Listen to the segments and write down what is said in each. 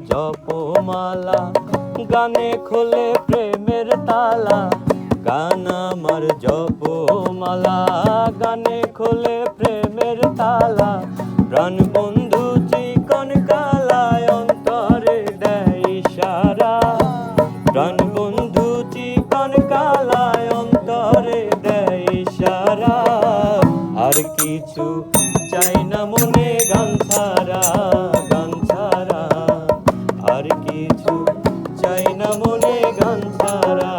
জপমালা, গানে খোলে প্রেমের তালা। গান আমার জপমালা, গানে খোলে প্রেমের তালা। প্রাণ বন্ধু চিকন কালায় অন্তরে দেয় ইশারা। প্রাণ বন্ধু চিকন কালায় অন্তরে দেয় ইশারা। আর কিছু চাই না মনে গান ছাড়া, গান ছাড়া। আর কিছু চাই না মনে গান ছাড়া।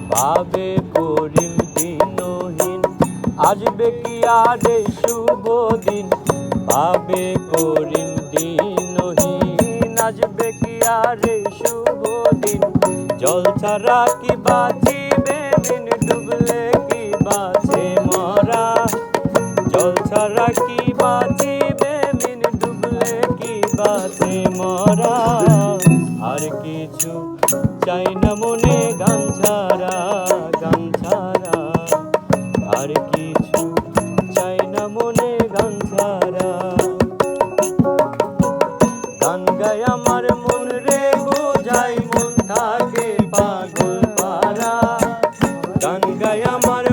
ভাবে করিম দিনহীন, আসবে কি আর এই শুভ দিন। ভাবে করিম দিনহীন, আসবে কি আর এই শুভ দিন। জল ছাড়া কি বাঁচিবে দিন, ডুবলে কি বাঁচে মরা। জল ছাড়া কি বাঁচিবে দিন, ডুবলে কি বাঁচে মরা। আর কিছু চাই না মনে গান ছাড়া, গান ছাড়া। আর কিছু চাই না মনে গান ছাড়া। গান গায় আমার মন রে বোঝাই, মন থাকে পাগল পারা। গান গায় আমার